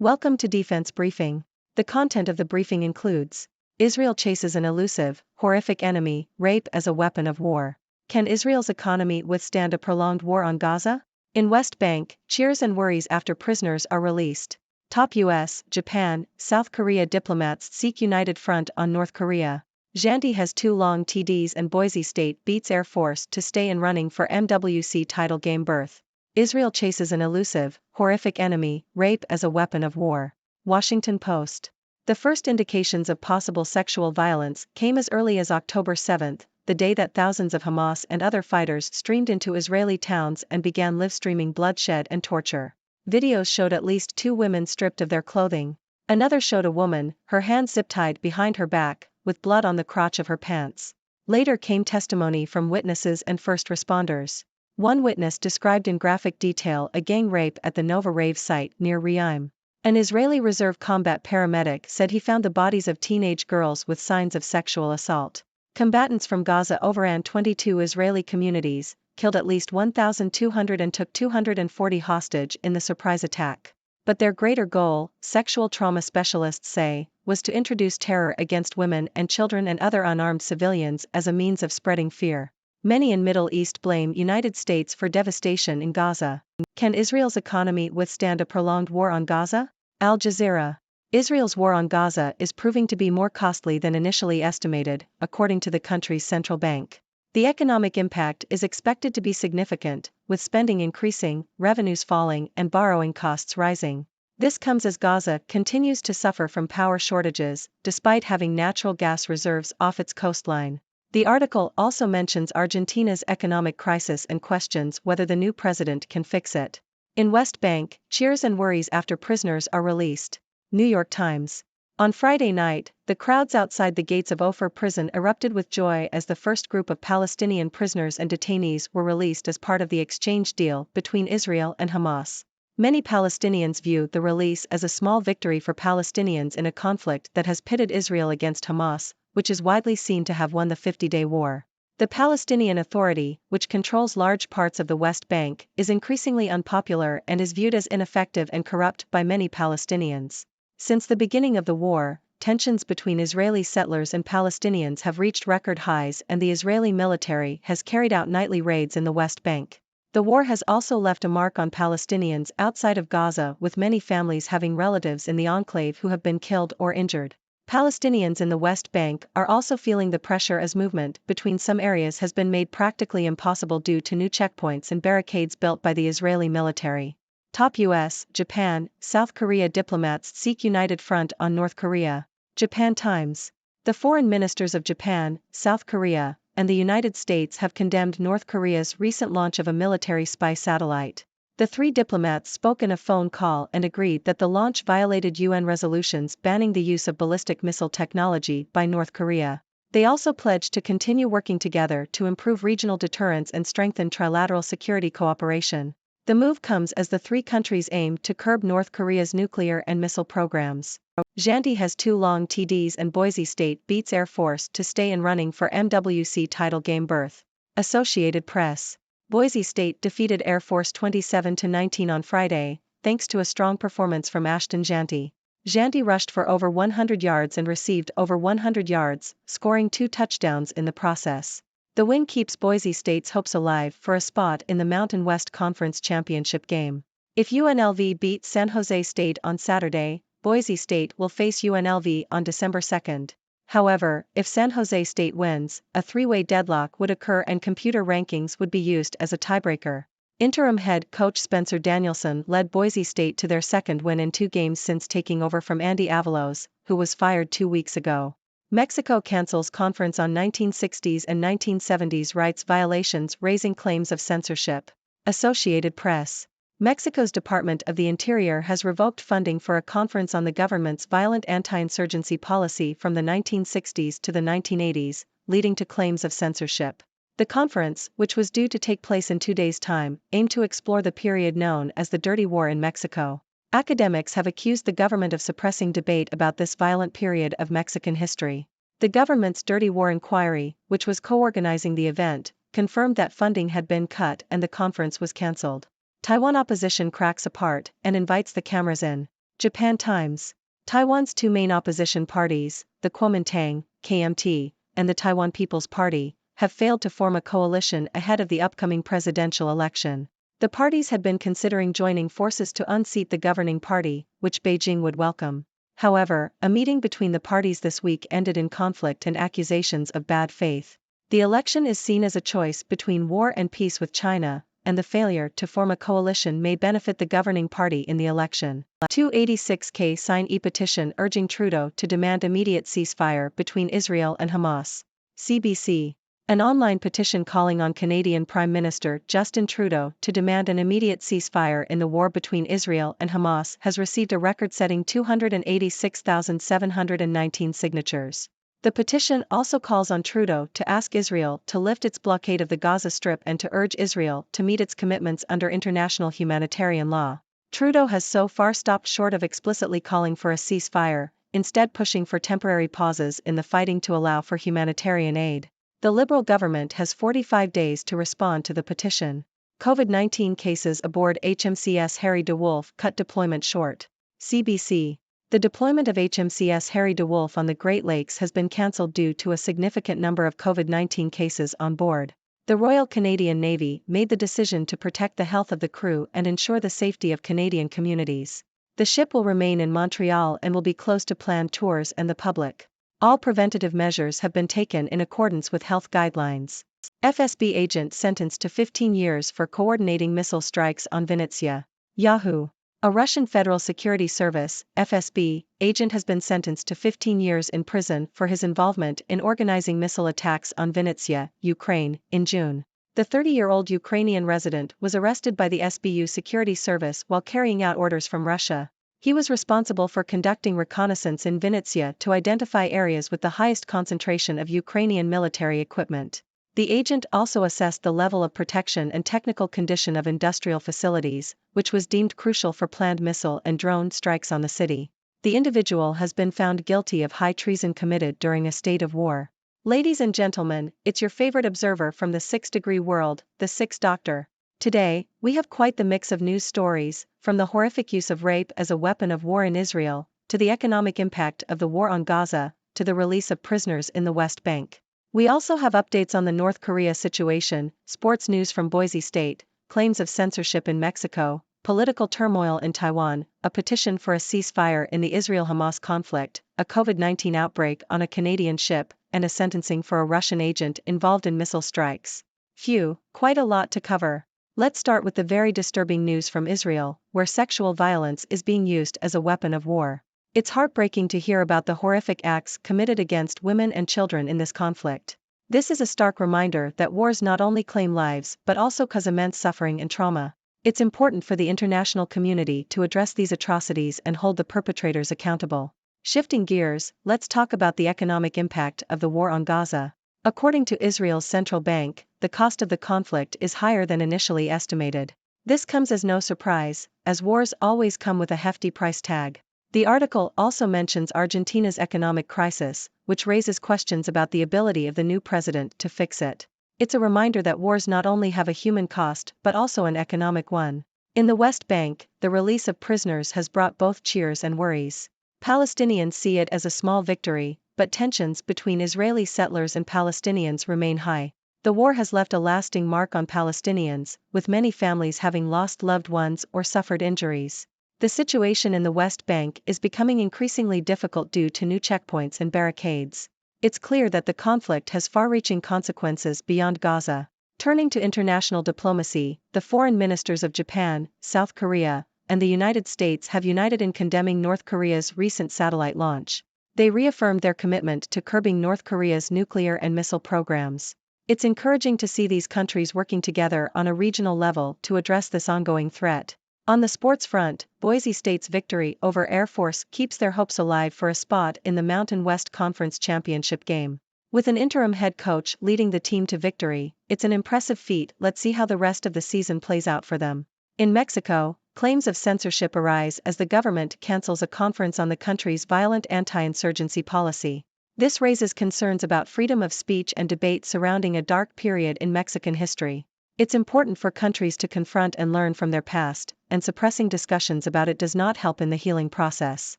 Welcome to Defense Briefing. The content of the briefing includes: Israel chases an elusive, horrific enemy, rape as a weapon of war. Can Israel's economy withstand a prolonged war on Gaza? In West Bank, cheers and worries after prisoners are released. Top US, Japan, South Korea diplomats seek united front on North Korea. Janti has 2 long TDs and Boise State beats Air Force to stay in running for MWC title game berth. Israel chases an elusive, horrific enemy, rape as a weapon of war. Washington Post. The first indications of possible sexual violence came as early as October 7, the day that thousands of Hamas and other fighters streamed into Israeli towns and began live-streaming bloodshed and torture. Videos showed at least 2 women stripped of their clothing. Another showed a woman, her hands zip-tied behind her back, with blood on the crotch of her pants. Later came testimony from witnesses and first responders. One witness described in graphic detail a gang rape at the Nova Rave site near Re'im. An Israeli reserve combat paramedic said he found the bodies of teenage girls with signs of sexual assault. Combatants from Gaza overran 22 Israeli communities, killed at least 1,200 and took 240 hostage in the surprise attack. But their greater goal, sexual trauma specialists say, was to introduce terror against women and children and other unarmed civilians as a means of spreading fear. Many in Middle East blame United States for devastation in Gaza. Can Israel's economy withstand a prolonged war on Gaza? Al Jazeera. Israel's war on Gaza is proving to be more costly than initially estimated, according to the country's central bank. The economic impact is expected to be significant, with spending increasing, revenues falling, and borrowing costs rising. This comes as Gaza continues to suffer from power shortages, despite having natural gas reserves off its coastline. The article also mentions Argentina's economic crisis and questions whether the new president can fix it. In West Bank, cheers and worries after prisoners are released. New York Times. On Friday night, the crowds outside the gates of Ofer prison erupted with joy as the first group of Palestinian prisoners and detainees were released as part of the exchange deal between Israel and Hamas. Many Palestinians view the release as a small victory for Palestinians in a conflict that has pitted Israel against Hamas, which is widely seen to have won the 50-day war. The Palestinian Authority, which controls large parts of the West Bank, is increasingly unpopular and is viewed as ineffective and corrupt by many Palestinians. Since the beginning of the war, tensions between Israeli settlers and Palestinians have reached record highs, and the Israeli military has carried out nightly raids in the West Bank. The war has also left a mark on Palestinians outside of Gaza, with many families having relatives in the enclave who have been killed or injured. Palestinians in the West Bank are also feeling the pressure as movement between some areas has been made practically impossible due to new checkpoints and barricades built by the Israeli military. Top US, Japan, South Korea diplomats seek united front on North Korea. Japan Times. The foreign ministers of Japan, South Korea, and the United States have condemned North Korea's recent launch of a military spy satellite. The 3 diplomats spoke in a phone call and agreed that the launch violated UN resolutions banning the use of ballistic missile technology by North Korea. They also pledged to continue working together to improve regional deterrence and strengthen trilateral security cooperation. The move comes as the 3 countries aim to curb North Korea's nuclear and missile programs. Janti has 2 long TDs and Boise State beats Air Force to stay in running for MWC title game berth. Associated Press. Boise State defeated Air Force 27-19 on Friday, thanks to a strong performance from Ashton Janti. Janti rushed for over 100 yards and received over 100 yards, scoring 2 touchdowns in the process. The win keeps Boise State's hopes alive for a spot in the Mountain West Conference Championship game. If UNLV beats San Jose State on Saturday, Boise State will face UNLV on December 2. However, if San Jose State wins, a 3-way deadlock would occur and computer rankings would be used as a tiebreaker. Interim head coach Spencer Danielson led Boise State to their 2nd win in 2 games since taking over from Andy Avalos, who was fired 2 weeks ago. Mexico cancels conference on 1960s and 1970s rights violations, raising claims of censorship. Associated Press. Mexico's Department of the Interior has revoked funding for a conference on the government's violent anti-insurgency policy from the 1960s to the 1980s, leading to claims of censorship. The conference, which was due to take place in 2 days' time, aimed to explore the period known as the Dirty War in Mexico. Academics have accused the government of suppressing debate about this violent period of Mexican history. The government's Dirty War Inquiry, which was co-organizing the event, confirmed that funding had been cut and the conference was cancelled. Taiwan opposition cracks apart and invites the cameras in. Japan Times. Taiwan's two main opposition parties, the Kuomintang, KMT, and the Taiwan People's Party, have failed to form a coalition ahead of the upcoming presidential election. The parties had been considering joining forces to unseat the governing party, which Beijing would welcome. However, a meeting between the parties this week ended in conflict and accusations of bad faith. The election is seen as a choice between war and peace with China, and the failure to form a coalition may benefit the governing party in the election. 286K sign e-petition urging Trudeau to demand immediate ceasefire between Israel and Hamas. CBC. An online petition calling on Canadian Prime Minister Justin Trudeau to demand an immediate ceasefire in the war between Israel and Hamas has received a record-setting 286,719 signatures. The petition also calls on Trudeau to ask Israel to lift its blockade of the Gaza Strip and to urge Israel to meet its commitments under international humanitarian law. Trudeau has so far stopped short of explicitly calling for a ceasefire, instead pushing for temporary pauses in the fighting to allow for humanitarian aid. The Liberal government has 45 days to respond to the petition. COVID-19 cases aboard HMCS Harry de Wolf cut deployment short. CBC. The deployment of HMCS Harry de Wolf on the Great Lakes has been cancelled due to a significant number of COVID-19 cases on board. The Royal Canadian Navy made the decision to protect the health of the crew and ensure the safety of Canadian communities. The ship will remain in Montreal and will be closed to planned tours and the public. All preventative measures have been taken in accordance with health guidelines. FSB agent sentenced to 15 years for coordinating missile strikes on Vinnytsia. Yahoo! A Russian Federal Security Service, FSB, agent has been sentenced to 15 years in prison for his involvement in organizing missile attacks on Vinnytsia, Ukraine, in June. The 30-year-old Ukrainian resident was arrested by the SBU Security Service while carrying out orders from Russia. He was responsible for conducting reconnaissance in Vinnytsia to identify areas with the highest concentration of Ukrainian military equipment. The agent also assessed the level of protection and technical condition of industrial facilities, which was deemed crucial for planned missile and drone strikes on the city. The individual has been found guilty of high treason committed during a state of war. Ladies and gentlemen, it's your favorite observer from the 6-degree world, the 6th Doctor. Today, we have quite the mix of news stories, from the horrific use of rape as a weapon of war in Israel, to the economic impact of the war on Gaza, to the release of prisoners in the West Bank. We also have updates on the North Korea situation, sports news from Boise State, claims of censorship in Mexico, political turmoil in Taiwan, a petition for a ceasefire in the Israel-Hamas conflict, a COVID-19 outbreak on a Canadian ship, and a sentencing for a Russian agent involved in missile strikes. Phew, quite a lot to cover. Let's start with the very disturbing news from Israel, where sexual violence is being used as a weapon of war. It's heartbreaking to hear about the horrific acts committed against women and children in this conflict. This is a stark reminder that wars not only claim lives but also cause immense suffering and trauma. It's important for the international community to address these atrocities and hold the perpetrators accountable. Shifting gears, let's talk about the economic impact of the war on Gaza. According to Israel's central bank, the cost of the conflict is higher than initially estimated. This comes as no surprise, as wars always come with a hefty price tag. The article also mentions Argentina's economic crisis, which raises questions about the ability of the new president to fix it. It's a reminder that wars not only have a human cost but also an economic one. In the West Bank, the release of prisoners has brought both cheers and worries. Palestinians see it as a small victory, but tensions between Israeli settlers and Palestinians remain high. The war has left a lasting mark on Palestinians, with many families having lost loved ones or suffered injuries. The situation in the West Bank is becoming increasingly difficult due to new checkpoints and barricades. It's clear that the conflict has far-reaching consequences beyond Gaza. Turning to international diplomacy, the foreign ministers of Japan, South Korea, and the United States have united in condemning North Korea's recent satellite launch. They reaffirmed their commitment to curbing North Korea's nuclear and missile programs. It's encouraging to see these countries working together on a regional level to address this ongoing threat. On the sports front, Boise State's victory over Air Force keeps their hopes alive for a spot in the Mountain West Conference Championship game. With an interim head coach leading the team to victory, it's an impressive feat. Let's see how the rest of the season plays out for them. In Mexico, claims of censorship arise as the government cancels a conference on the country's violent anti-insurgency policy. This raises concerns about freedom of speech and debate surrounding a dark period in Mexican history. It's important for countries to confront and learn from their past, and suppressing discussions about it does not help in the healing process.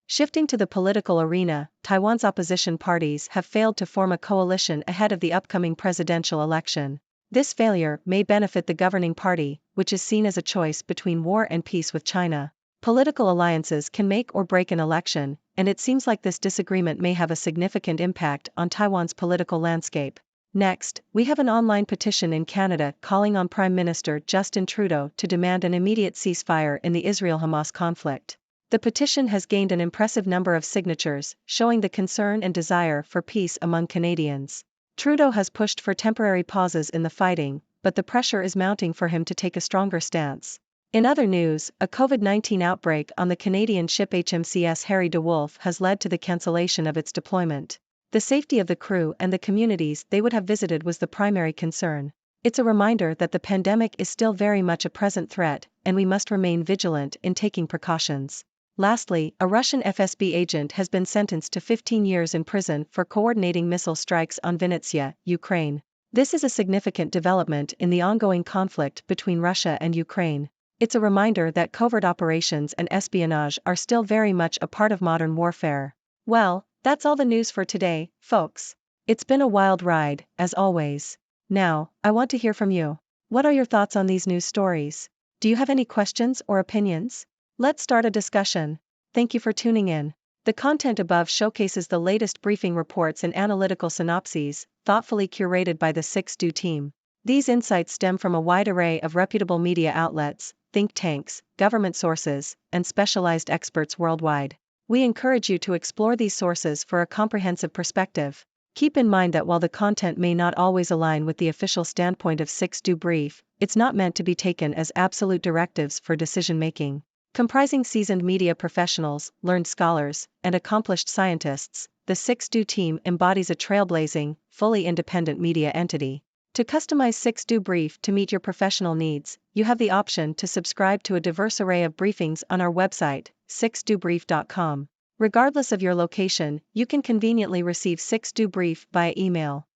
Shifting to the political arena, Taiwan's opposition parties have failed to form a coalition ahead of the upcoming presidential election. This failure may benefit the governing party, which is seen as a choice between war and peace with China. Political alliances can make or break an election, and it seems like this disagreement may have a significant impact on Taiwan's political landscape. Next, we have an online petition in Canada calling on Prime Minister Justin Trudeau to demand an immediate ceasefire in the Israel-Hamas conflict. The petition has gained an impressive number of signatures, showing the concern and desire for peace among Canadians. Trudeau has pushed for temporary pauses in the fighting, but the pressure is mounting for him to take a stronger stance. In other news, a COVID-19 outbreak on the Canadian ship HMCS Harry DeWolf has led to the cancellation of its deployment. The safety of the crew and the communities they would have visited was the primary concern. It's a reminder that the pandemic is still very much a present threat, and we must remain vigilant in taking precautions. Lastly, a Russian FSB agent has been sentenced to 15 years in prison for coordinating missile strikes on Vinnytsia, Ukraine. This is a significant development in the ongoing conflict between Russia and Ukraine. It's a reminder that covert operations and espionage are still very much a part of modern warfare. Well, that's all the news for today, folks. It's been a wild ride, as always. Now, I want to hear from you. What are your thoughts on these news stories? Do you have any questions or opinions? Let's start a discussion. Thank you for tuning in. The content above showcases the latest briefing reports and analytical synopses, thoughtfully curated by the 6Do team. These insights stem from a wide array of reputable media outlets, think tanks, government sources, and specialized experts worldwide. We encourage you to explore these sources for a comprehensive perspective. Keep in mind that while the content may not always align with the official standpoint of 6Do Brief, it's not meant to be taken as absolute directives for decision-making. Comprising seasoned media professionals, learned scholars, and accomplished scientists, the 6Do team embodies a trailblazing, fully independent media entity. To customize 6Do Brief to meet your professional needs, you have the option to subscribe to a diverse array of briefings on our website, 6dobrief.com. Regardless of your location, you can conveniently receive 6Do Brief via email.